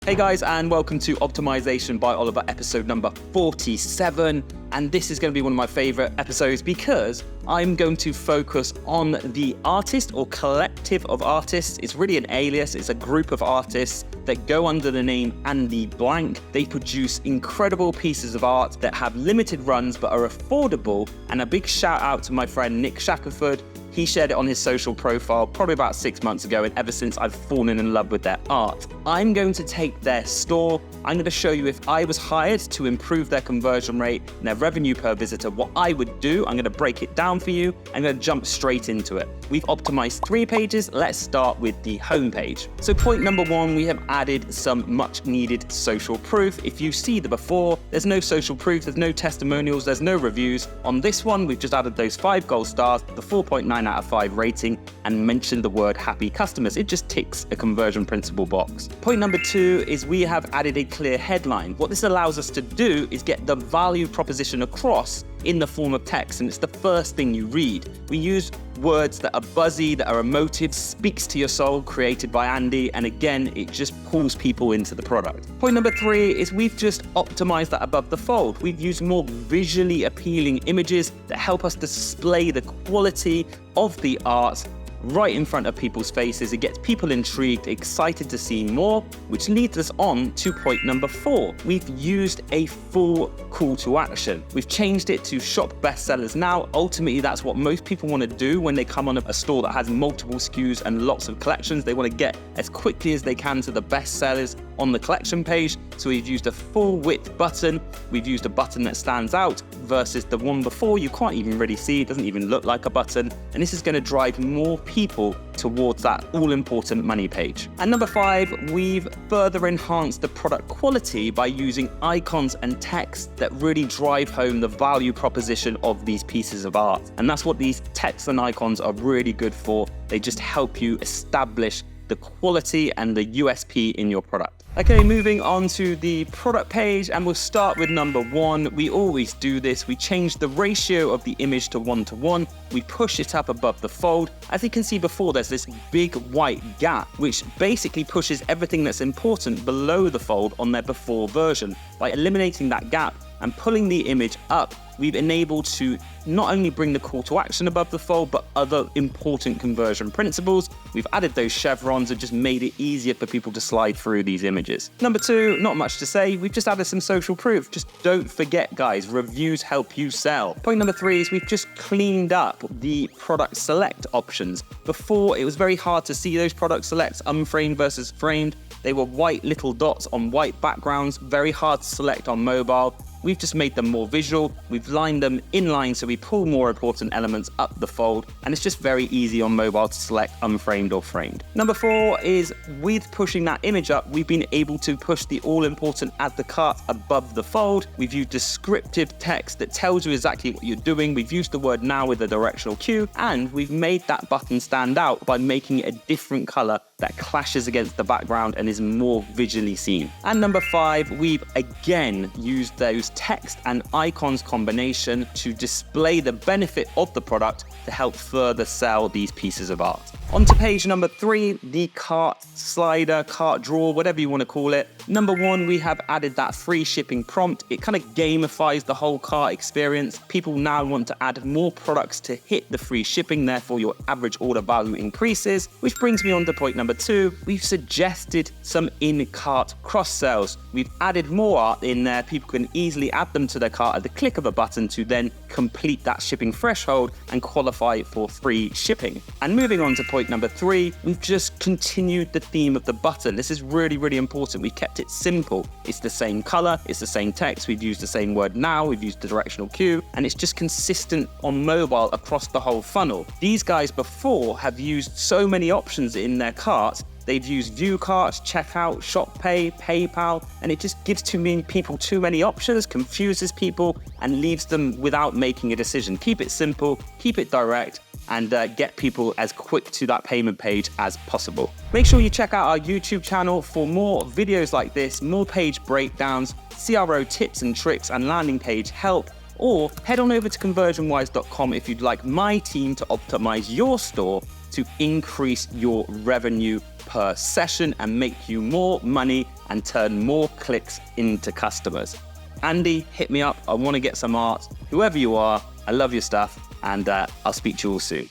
Hey guys, and welcome to Optimization by Oliver, episode number 47. And this is going to be one of my favorite episodes because I'm going to focus on the artist or collective of artists. It's really an alias. It's a group of artists that go under the name Andy Blank. They produce incredible pieces of art that have limited runs but are affordable. And a big shout out to my friend Nick Shackelford. He shared it on his social profile probably about 6 months ago, and ever since I've fallen in love with their art. I'm going to take their store. I'm going to show you if I was hired to improve their conversion rate and their revenue per visitor, what I would do. I'm going to break it down for you. I'm going to jump straight into it. We've optimized 3 pages. Let's start with the homepage. So point number 1, we have added some much needed social proof. If you see the before, there's no social proof, there's no testimonials, there's no reviews. On this one, we've just added those 5 gold stars, the 4.9 out of 5 rating, and mentioned the word happy customers. It just ticks a conversion principle box. Point number 2 is we have added a clear headline. What this allows us to do is get the value proposition across in the form of text, and it's the first thing you read. We use words that are buzzy, that are emotive, speaks to your soul, created by Andy, and again, it just pulls people into the product. Point number 3 is we've just optimized that above the fold. We've used more visually appealing images that help us display the quality of the art right in front of people's faces. It gets people intrigued, excited to see more, which leads us on to point number 4. We've used a full call to action. We've changed it to shop bestsellers now. Ultimately, that's what most people want to do when they come on a store that has multiple SKUs and lots of collections. They want to get as quickly as they can to the bestsellers on the collection page. So we've used a full width button. We've used a button that stands out versus the one before you can't even really see. It doesn't even look like a button. And this is going to drive more people towards that all-important money page. And number 5, we've further enhanced the product quality by using icons and text that really drive home the value proposition of these pieces of art. And that's what these texts and icons are really good for. They just help you establish the quality and the USP in your product. Okay, moving on to the product page, and we'll start with number 1. We always do this. We change the ratio of the image to 1:1. We push it up above the fold. As you can see before, there's this big white gap, which basically pushes everything that's important below the fold on their before version. By eliminating that gap and pulling the image up, we've enabled to not only bring the call to action above the fold, but other important conversion principles. We've added those chevrons and just made it easier for people to slide through these images. Number 2, not much to say. We've just added some social proof. Just don't forget, guys, reviews help you sell. Point number 3 is we've just cleaned up the product select options. Before, it was very hard to see those product selects, unframed versus framed. They were white little dots on white backgrounds, very hard to select on mobile. We've just made them more visual. We've lined them in line so we pull more important elements up the fold, and it's just very easy on mobile to select unframed or framed. Number 4 is with pushing that image up, we've been able to push the all-important add to cart above the fold. We've used descriptive text that tells you exactly what you're doing. We've used the word now with a directional cue, and we've made that button stand out by making it a different color that clashes against the background and is more visually seen. And number 5, we've again used those text and icons combination to display the benefit of the product to help further sell these pieces of art. On to page number 3, the cart slider, cart drawer, whatever you want to call it. Number 1, we have added that free shipping prompt. It kind of gamifies the whole cart experience. People now want to add more products to hit the free shipping, therefore your average order value increases. Which brings me on to point number 2. We've suggested some in-cart cross-sells. We've added more art in there. People can easily add them to their cart at the click of a button to then complete that shipping threshold and qualify for free shipping. And moving on to point number 3, we've just continued the theme of the button. This is really, really important. We kept it simple. It's the same color, it's the same text. We've used the same word now, we've used the directional cue, and it's just consistent on mobile across the whole funnel. These guys before have used so many options in their carts. They've used view carts, checkout, shop pay, PayPal, and it just gives too many people too many options, confuses people, and leaves them without making a decision. Keep it simple, keep it direct, and get people as quick to that payment page as possible. Make sure you check out our YouTube channel for more videos like this, more page breakdowns, CRO tips and tricks, and landing page help. Or head on over to ConversionWise.com if you'd like my team to optimize your store to increase your revenue per session and make you more money and turn more clicks into customers. Andy, hit me up. I want to get some art. Whoever you are, I love your stuff, and I'll speak to you all soon.